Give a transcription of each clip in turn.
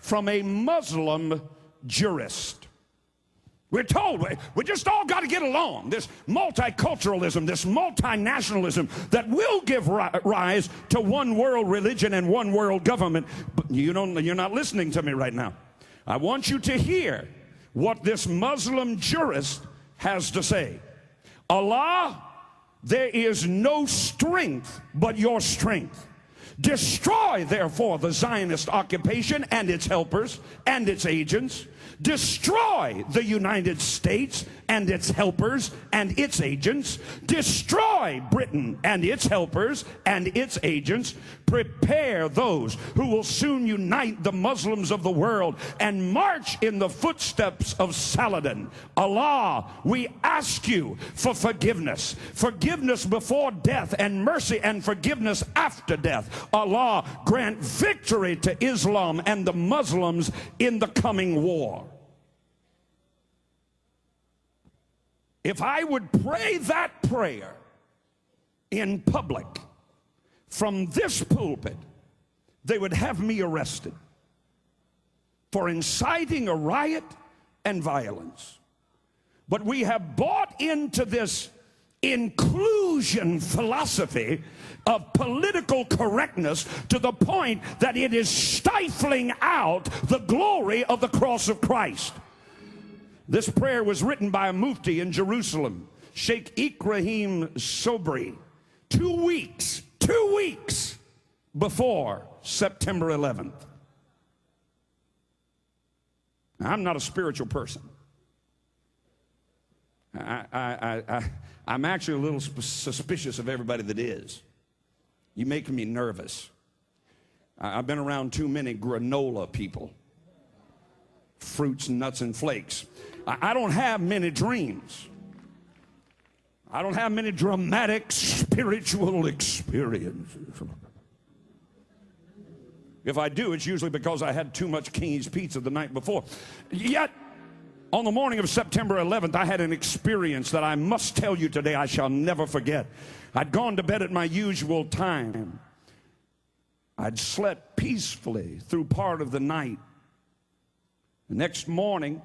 from a Muslim jurist. We're told we just all got to get along. This multiculturalism, this multinationalism that will give rise to one world religion and one world government. But you're not listening to me right now. I want you to hear what this Muslim jurist has to say. Allah, there is no strength but your strength. Destroy, therefore, the Zionist occupation and its helpers and its agents. Destroy the United States and its helpers and its agents. Destroy Britain and its helpers and its agents. Prepare those who will soon unite the Muslims of the world and march in the footsteps of Saladin. Allah, we ask you for forgiveness. Forgiveness before death and mercy and forgiveness after death. Allah, grant victory to Islam and the Muslims in the coming war. If I would pray that prayer in public from this pulpit, they would have me arrested for inciting a riot and violence. But we have bought into this inclusion philosophy of political correctness to the point that it is stifling out the glory of the cross of Christ. This prayer was written by a mufti in Jerusalem, Sheikh Ibrahim Sobri, 2 weeks before September 11th. Now, I'm not a spiritual person. I'm actually a little suspicious of everybody that is. You're making me nervous. I've been around too many granola people. Fruits, nuts, and flakes. I don't have many dreams. I don't have many dramatic spiritual experiences. If I do, it's usually because I had too much King's Pizza the night before. Yet, on the morning of September 11th, I had an experience that I must tell you today I shall never forget. I'd gone to bed at my usual time. I'd slept peacefully through part of the night. The next morning,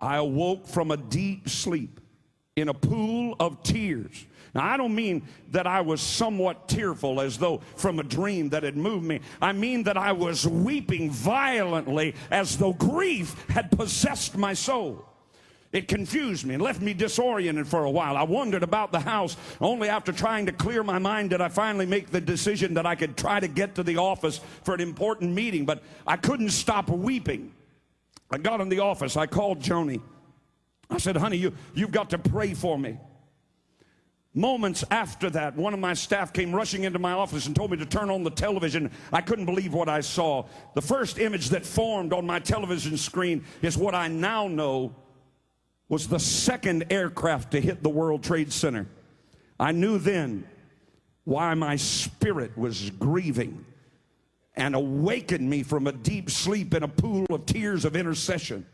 I awoke from a deep sleep in a pool of tears. Now, I don't mean that I was somewhat tearful as though from a dream that had moved me. I mean that I was weeping violently as though grief had possessed my soul. It confused me and left me disoriented for a while. I wandered about the house. Only after trying to clear my mind did I finally make the decision that I could try to get to the office for an important meeting, but I couldn't stop weeping. I got in the office. I called Joni. I said, honey, you've got to pray for me. Moments after that, one of my staff came rushing into my office and told me to turn on the television. I couldn't believe what I saw. The first image that formed on my television screen is what I now know was the second aircraft to hit the World Trade Center. I knew then why my spirit was grieving and awakened me from a deep sleep in a pool of tears of intercession.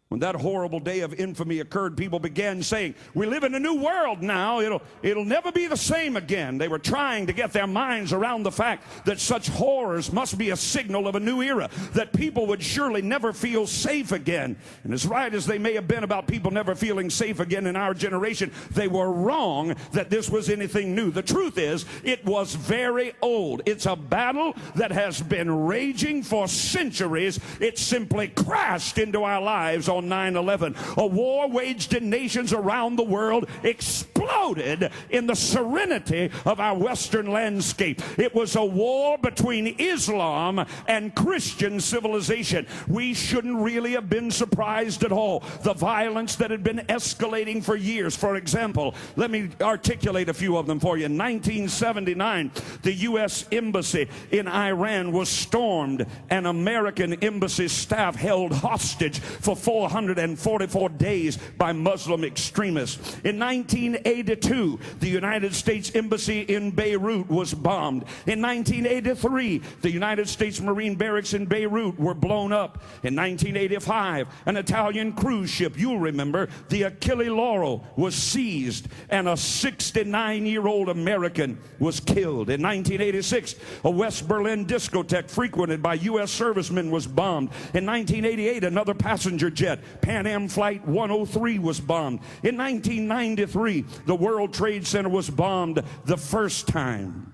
When that horrible day of infamy occurred, people began saying, we live in a new world now. It'll never be the same again. They were trying to get their minds around the fact that such horrors must be a signal of a new era, that people would surely never feel safe again. And as right as they may have been about people never feeling safe again in our generation, they were wrong that this was anything new. The truth is, it was very old. It's a battle that has been raging for centuries. It simply crashed into our lives on 9/11. A war waged in nations around the world exploded in the serenity of our Western landscape. It was a war between Islam and Christian civilization. We shouldn't really have been surprised at all. The violence that had been escalating for years. For example, let me articulate a few of them for you. In 1979, the U.S. Embassy in Iran was stormed and American embassy staff held hostage for 4 144 days by Muslim extremists. In 1982, the United States Embassy in Beirut was bombed. In 1983, the United States Marine barracks in Beirut were blown up. In 1985, an Italian cruise ship, you'll remember, the Achille Lauro, was seized, and a 69-year-old American was killed. In 1986, a West Berlin discotheque frequented by U.S. servicemen was bombed. In 1988, another passenger jet, Pan Am Flight 103, was bombed. In 1993, the World Trade Center was bombed the first time.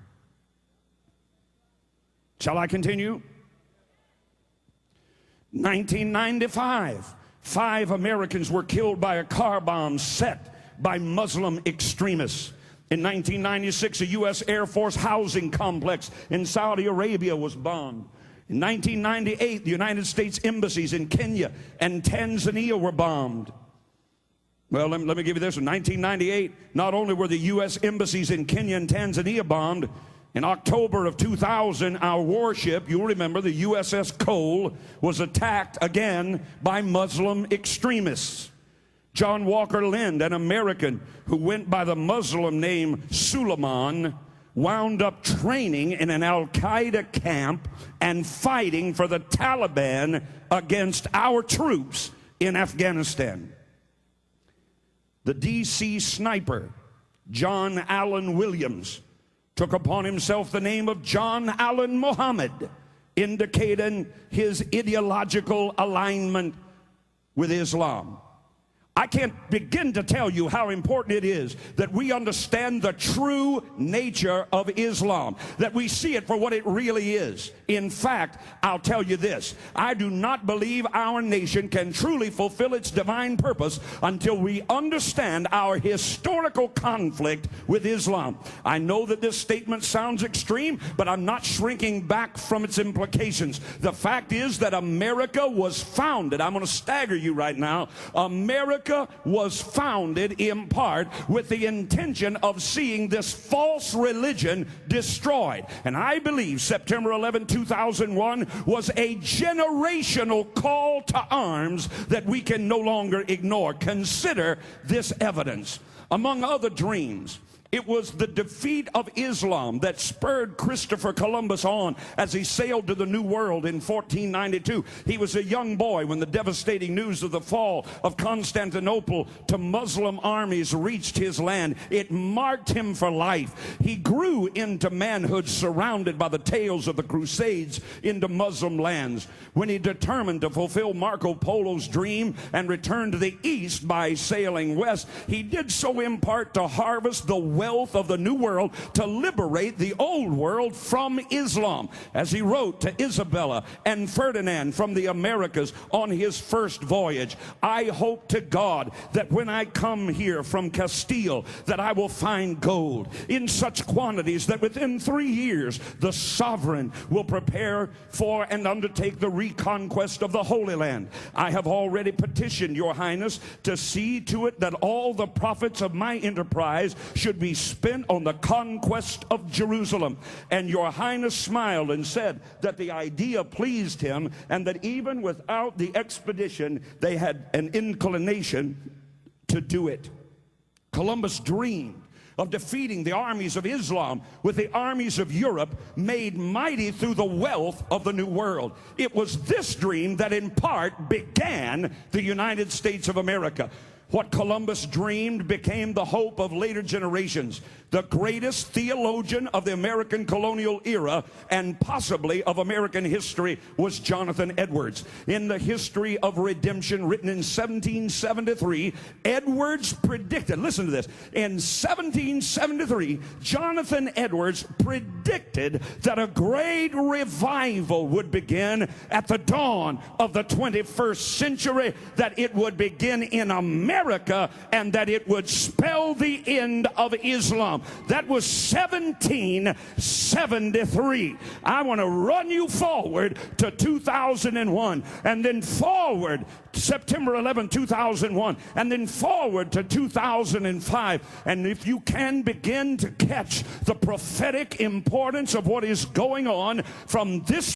Shall I continue? 1995, 5 Americans were killed by a car bomb set by Muslim extremists. In 1996, a U.S. Air Force housing complex in Saudi Arabia was bombed. In 1998, the United States embassies in Kenya and Tanzania were bombed. Well, let me give you this. In 1998, not only were the U.S. embassies in Kenya and Tanzania bombed, in October of 2000, our warship, you'll remember, the USS Cole, was attacked again by Muslim extremists. John Walker Lind, an American who went by the Muslim name Suleiman, wound up training in an Al-Qaeda camp and fighting for the Taliban against our troops in Afghanistan. The D.C. sniper, John Allen Williams, took upon himself the name of John Allen Muhammad, indicating his ideological alignment with Islam. I can't begin to tell you how important it is that we understand the true nature of Islam, that we see it for what it really is. In fact, I'll tell you this, I do not believe our nation can truly fulfill its divine purpose until we understand our historical conflict with Islam. I know that this statement sounds extreme, but I'm not shrinking back from its implications. The fact is that America was founded, I'm going to stagger you right now, America was founded in part with the intention of seeing this false religion destroyed. And I believe September 11, 2001 was a generational call to arms that we can no longer ignore. Consider this evidence. Among other dreams, it was the defeat of Islam that spurred Christopher Columbus on as he sailed to the New World in 1492. He was a young boy when the devastating news of the fall of Constantinople to Muslim armies reached his land. It marked him for life. He grew into manhood surrounded by the tales of the Crusades into Muslim lands. When he determined to fulfill Marco Polo's dream and return to the east by sailing west, he did so in part to harvest the wealth of the New World to liberate the Old World from Islam. As he wrote to Isabella and Ferdinand from the Americas on his first voyage, I hope to God that when I come here from Castile that I will find gold in such quantities that within 3 years the sovereign will prepare for and undertake the reconquest of the Holy Land. I have already petitioned your highness to see to it that all the profits of my enterprise should be spent on the conquest of Jerusalem. And your highness smiled and said that the idea pleased him and that even without the expedition they had an inclination to do it. Columbus dreamed of defeating the armies of Islam with the armies of Europe made mighty through the wealth of the New World. It was this dream that in part began the United States of America. What Columbus dreamed became the hope of later generations. The greatest theologian of the American colonial era and possibly of American history was Jonathan Edwards. In the History of Redemption, written in 1773, Edwards predicted, listen to this, in 1773, Jonathan Edwards predicted that a great revival would begin at the dawn of the 21st century, that it would begin in America, and that it would spell the end of Islam. That was 1773. I want to run you forward to 2001, and then forward September 11, 2001, and then forward to 2005. And if you can begin to catch the prophetic importance of what is going on from this